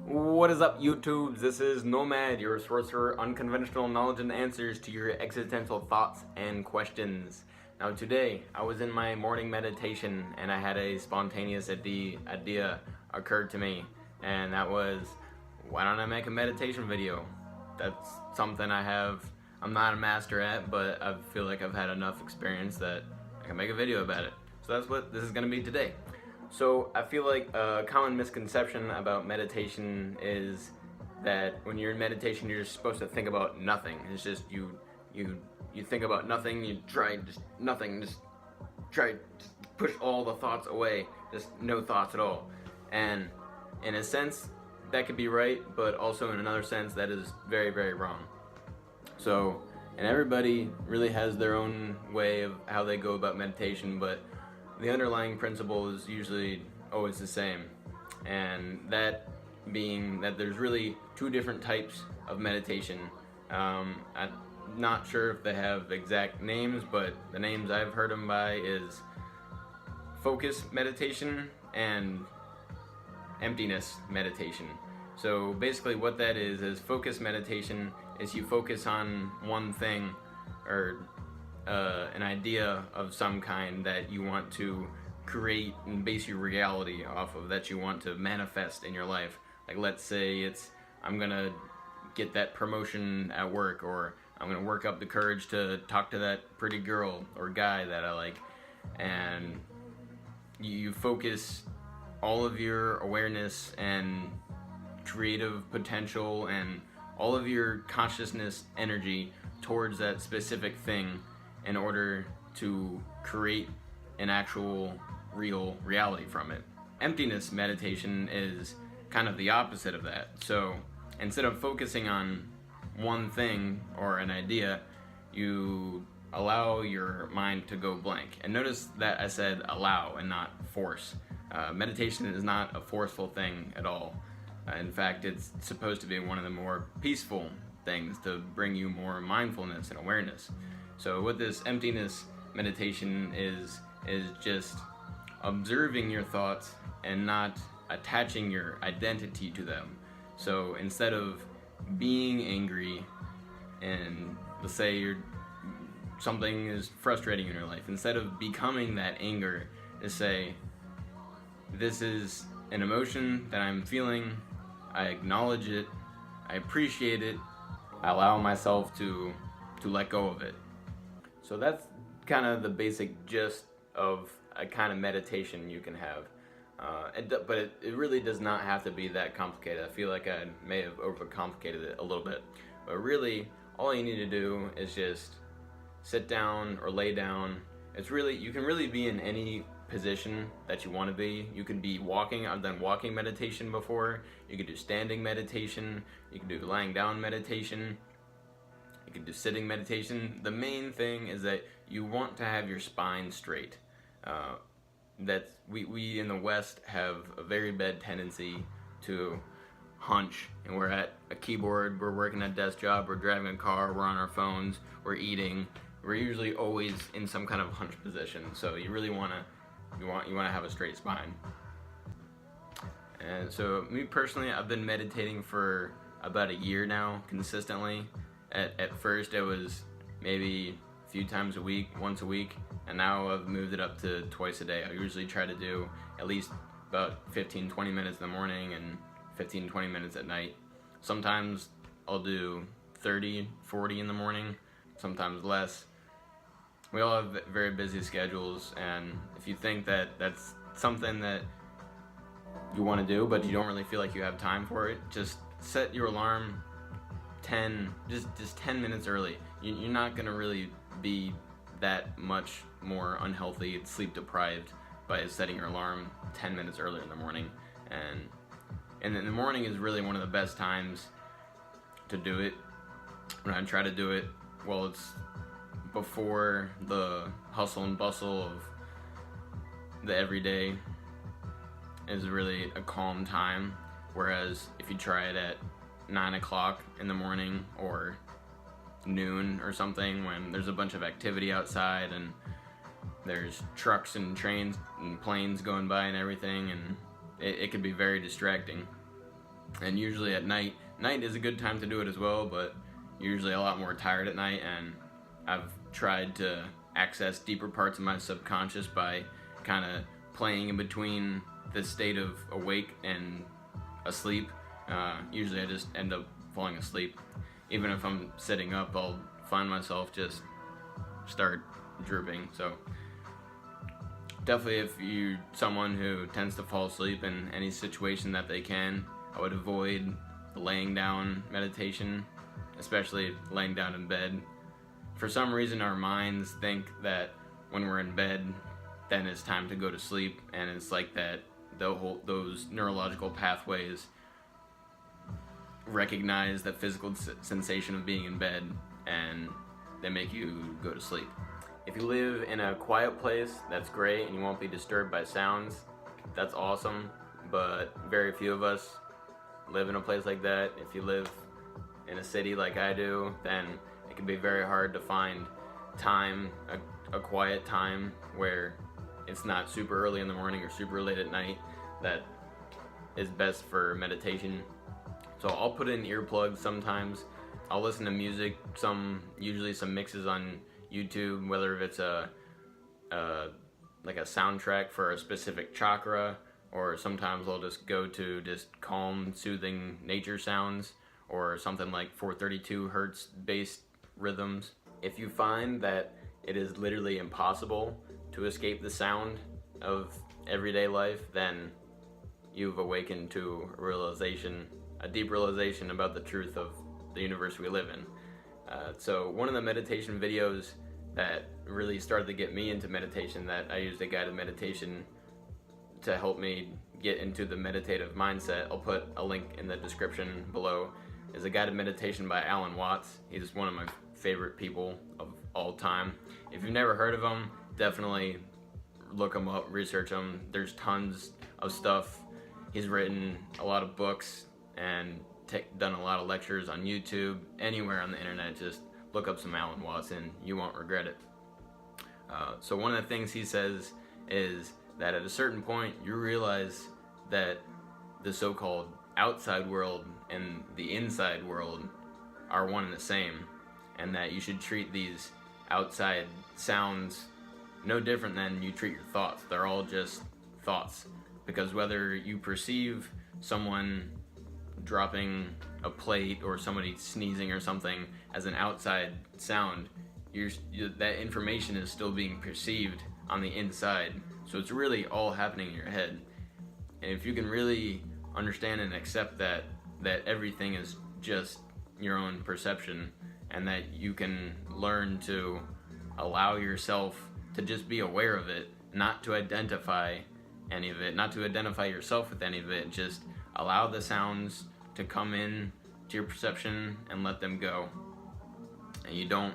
What is up, YouTube? This is Nomad, your source for unconventional knowledge and answers to your existential thoughts and questions. Now today, I was in my morning meditation and I had a spontaneous idea occur to me, and that was, why don't I make a meditation video? That's something I'm not a master at, but I feel like I've had enough experience that I can make a video about it. So that's what this is going to be today. So I feel like a common misconception about meditation is that when you're in meditation, you're just supposed to think about nothing. It's just you think about nothing. You try just nothing. Just try to push all the thoughts away. Just no thoughts at all. And in a sense, that could be right, but also in another sense, that is very, very wrong. So, and everybody really has their own way of how they go about meditation, but the underlying principle is usually always the same, and that being that there's really two different types of meditation. I'm not sure if they have exact names, but the names I've heard them by is focus meditation and emptiness meditation. So basically what that is focus meditation is you focus on one thing or an idea of some kind that you want to create and base your reality off of, that you want to manifest in your life. Like, let's say it's, I'm gonna get that promotion at work, or I'm gonna work up the courage to talk to that pretty girl or guy that I like. And you focus all of your awareness and creative potential and all of your consciousness energy towards that specific thing in order to create an actual real reality from it. Emptiness meditation is kind of the opposite of that. So instead of focusing on one thing or an idea, you allow your mind to go blank. And notice that I said allow and not force. Meditation is not a forceful thing at all. In fact, it's supposed to be one of the more peaceful things to bring you more mindfulness and awareness. So what this emptiness meditation is just observing your thoughts and not attaching your identity to them. So instead of being angry, and let's say something is frustrating in your life, instead of becoming that anger, just say, this is an emotion that I'm feeling, I acknowledge it, I appreciate it, I allow myself to let go of it. So that's kind of the basic gist of a kind of meditation you can have. But it really does not have to be that complicated. I feel like I may have overcomplicated it a little bit. But really, all you need to do is just sit down or lay down. You can really be in any position that you want to be. You can be walking. I've done walking meditation before. You could do standing meditation. You can do lying down meditation. You can do sitting meditation. The main thing is that you want to have your spine straight. We in the West have a very bad tendency to hunch, and we're at a keyboard, we're working a desk job, we're driving a car, we're on our phones, we're eating. We're usually always in some kind of hunch position. So you really want to have a straight spine. And so me personally, I've been meditating for about a year now, consistently. At first it was maybe a few times a week, once a week, and now I've moved it up to twice a day. I usually try to do at least about 15-20 minutes in the morning and 15-20 minutes at night. Sometimes I'll do 30-40 in the morning, sometimes less. We all have very busy schedules, and if you think that that's something that you want to do but you don't really feel like you have time for it, just set your alarm 10 minutes early. You're not going to really be that much more unhealthy, sleep deprived by setting your alarm 10 minutes earlier in the morning. And in the morning is really one of the best times to do it. When I try to do it, well, it's before the hustle and bustle of the everyday, is really a calm time. Whereas if you try it at 9 o'clock in the morning or noon or something, when there's a bunch of activity outside and there's trucks and trains and planes going by and everything, and it could be very distracting. And usually at night is a good time to do it as well, but usually a lot more tired at night, and I've tried to access deeper parts of my subconscious by kind of playing in between this state of awake and asleep. Usually I just end up falling asleep. Even if I'm sitting up, I'll find myself just start drooping. So definitely, if you're someone who tends to fall asleep in any situation that they can, I would avoid the laying down meditation, especially laying down in bed. For some reason, our minds think that when we're in bed, then it's time to go to sleep, and it's like that those neurological pathways recognize the physical sensation of being in bed, and they make you go to sleep. If you live in a quiet place, that's great, and you won't be disturbed by sounds. That's awesome, but very few of us live in a place like that. If you live in a city like I do, then it can be very hard to find time, a quiet time where it's not super early in the morning or super late at night that is best for meditation. So I'll put in earplugs sometimes. I'll listen to music, usually some mixes on YouTube, whether it's like a soundtrack for a specific chakra, or sometimes I'll just go to just calm, soothing nature sounds, or something like 432 hertz based rhythms. If you find that it is literally impossible to escape the sound of everyday life, then you've awakened to a deep realization about the truth of the universe we live in. So one of the meditation videos that really started to get me into meditation, that I used a guided meditation to help me get into the meditative mindset, I'll put a link in the description below, is a guided meditation by Alan Watts. He's one of my favorite people of all time. If you've never heard of him, definitely look him up, research him. There's tons of stuff. He's written a lot of books and done a lot of lectures on YouTube, anywhere on the internet. Just look up some Alan Watts and you won't regret it. So one of the things he says is that at a certain point you realize that the so-called outside world and the inside world are one and the same, and that you should treat these outside sounds no different than you treat your thoughts. They're all just thoughts, because whether you perceive someone dropping a plate or somebody sneezing or something as an outside sound, that information is still being perceived on the inside. So it's really all happening in your head. And if you can really understand and accept that everything is just your own perception, and that you can learn to allow yourself to just be aware of it, not to identify any of it, not to identify yourself with any of it, just allow the sounds to come in to your perception and let them go. And you don't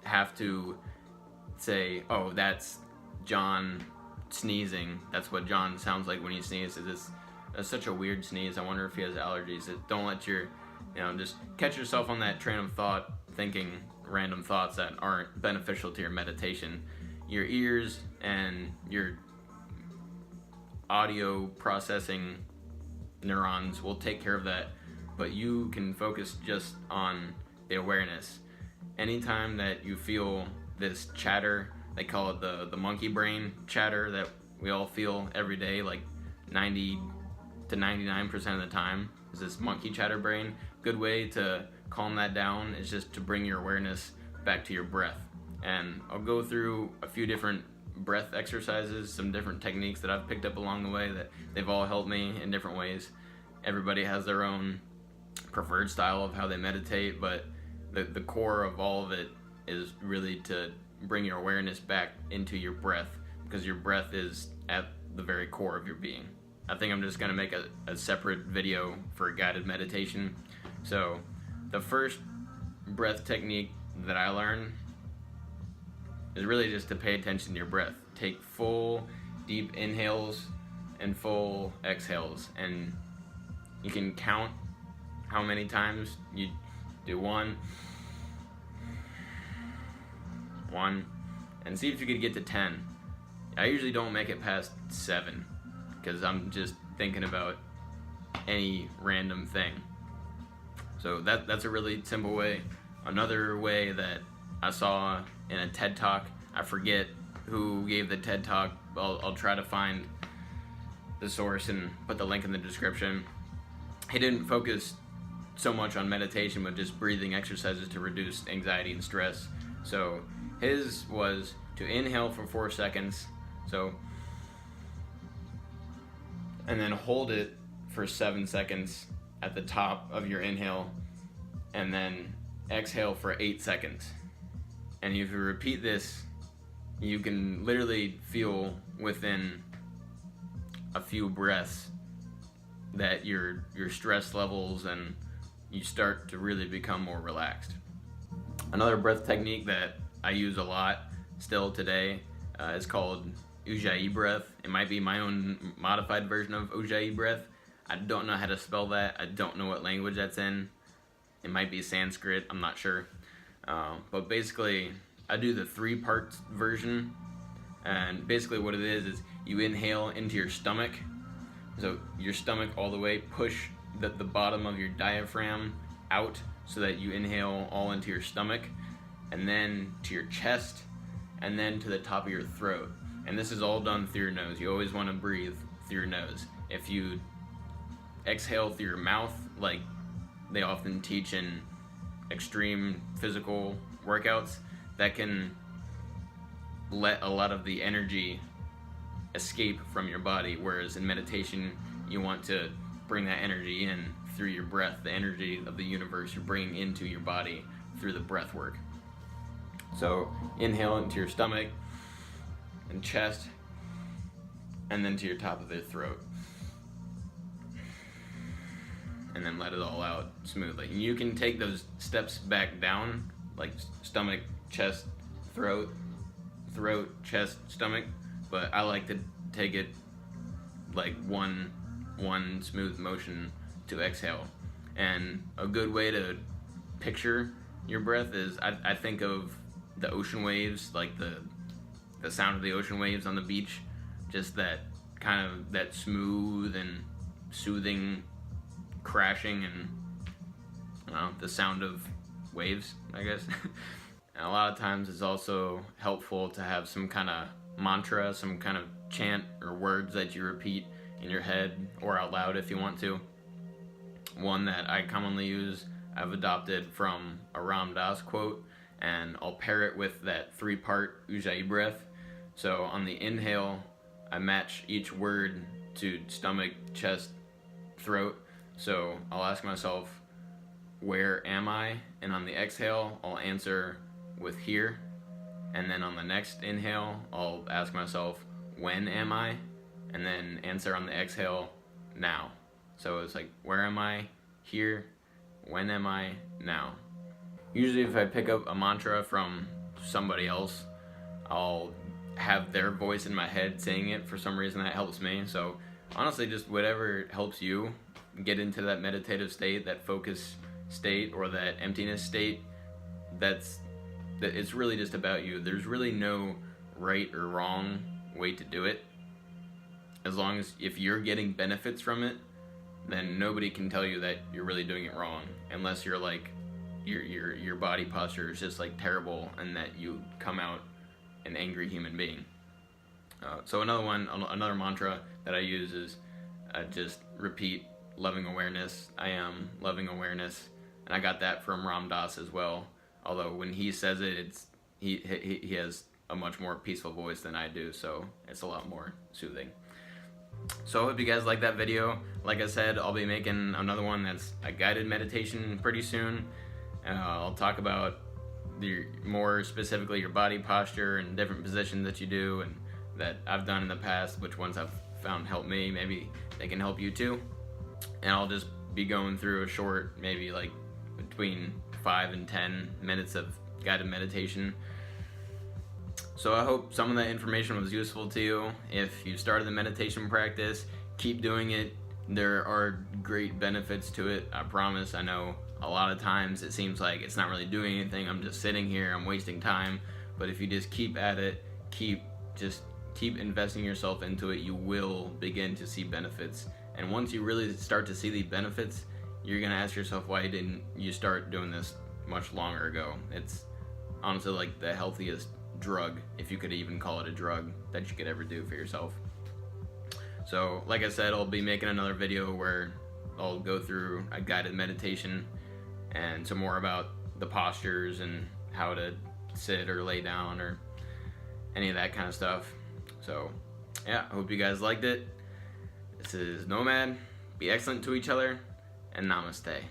have to say, oh, that's John sneezing. That's what John sounds like when he sneezes. That's such a weird sneeze. I wonder if he has allergies. Don't let just catch yourself on that train of thought, thinking random thoughts that aren't beneficial to your meditation. Your ears and your audio processing neurons will take care of that, but you can focus just on the awareness. Anytime that you feel this chatter, they call it the monkey brain chatter that we all feel every day, like 90 to 99% of the time is this monkey chatter brain. Good way to calm that down is just to bring your awareness back to your breath. And I'll go through a few different breath exercises, some different techniques that I've picked up along the way that they've all helped me in different ways. Everybody has their own preferred style of how they meditate, but the core of all of it is really to bring your awareness back into your breath, because your breath is at the very core of your being. I think I'm just going to make a separate video for guided meditation. So the first breath technique that I learned is really just to pay attention to your breath. Take full, deep inhales and full exhales, and you can count how many times you do one, and see if you could get to 10. I usually don't make it past 7, because I'm just thinking about any random thing. So that's a really simple way. Another way that I saw in a TED Talk, I forget who gave the TED Talk, I'll try to find the source and put the link in the description. He didn't focus so much on meditation, but just breathing exercises to reduce anxiety and stress. So his was to inhale for 4 seconds, and then hold it for 7 seconds at the top of your inhale, and then exhale for 8 seconds. And if you repeat this, you can literally feel within a few breaths that your stress levels and you start to really become more relaxed. Another breath technique that I use a lot still today is called Ujjayi breath. It might be my own modified version of Ujjayi breath. I don't know how to spell that. I don't know what language that's in. It might be Sanskrit, I'm not sure. But basically, I do the 3-part version. And basically what it is you inhale into your stomach. So your stomach all the way, push the bottom of your diaphragm out so that you inhale all into your stomach, and then to your chest, and then to the top of your throat. And this is all done through your nose. You always want to breathe through your nose. If you exhale through your mouth, like they often teach in extreme physical workouts, that can let a lot of the energy escape from your body, whereas in meditation you want to bring that energy in through your breath. The energy of the universe you're bringing into your body through the breath work. So inhale into your stomach and chest, and then to your top of the throat, and then let it all out smoothly. And you can take those steps back down, like stomach, chest, throat, chest, stomach, but I like to take it like one smooth motion to exhale. And a good way to picture your breath is I think of the ocean waves, like the sound of the ocean waves on the beach, just that kind of that smooth and soothing crashing, and the sound of waves, I guess. And a lot of times it's also helpful to have some kind of mantra, some kind of chant or words that you repeat in your head or out loud if you want to. One that I commonly use, I've adopted from a Ram Dass quote, and I'll pair it with that 3-part Ujjayi breath. So on the inhale, I match each word to stomach, chest, throat. So I'll ask myself, where am I? And on the exhale, I'll answer with here. And then on the next inhale, I'll ask myself, when am I? And then answer on the exhale, now. So it's like, where am I? Here. When am I? Now. Usually if I pick up a mantra from somebody else, I'll have their voice in my head saying it. For some reason that helps me. So honestly, just whatever helps you get into that meditative state, that focus state, or that emptiness state, that it's really just about you. There's really no right or wrong way to do it. As long as if you're getting benefits from it, then nobody can tell you that you're really doing it wrong, unless you're like your body posture is just like terrible and that you come out an angry human being. So another mantra that I use is just repeat loving awareness. I am loving awareness, and I got that from Ram Dass as well. Although when he says it, he has a much more peaceful voice than I do, so it's a lot more soothing. So I hope you guys like that video. Like I said, I'll be making another one that's a guided meditation pretty soon. I'll talk about more specifically your body posture and different positions that you do and that I've done in the past, which ones I've found help me. Maybe they can help you too. And I'll just be going through a short, maybe like between 5 and 10 minutes of guided meditation. So I hope some of that information was useful to you. If you started the meditation practice, keep doing it. There are great benefits to it, I promise. I know a lot of times it seems like it's not really doing anything. I'm just sitting here, I'm wasting time. But if you just keep at it, keep investing yourself into it, you will begin to see benefits And once you really start to see the benefits, you're gonna ask yourself, why didn't you start doing this much longer ago? It's honestly like the healthiest drug, if you could even call it a drug, that you could ever do for yourself. So like I said, I'll be making another video where I'll go through a guided meditation and some more about the postures and how to sit or lay down or any of that kind of stuff. So yeah, I hope you guys liked it. This is Nomad. Be excellent to each other, and namaste.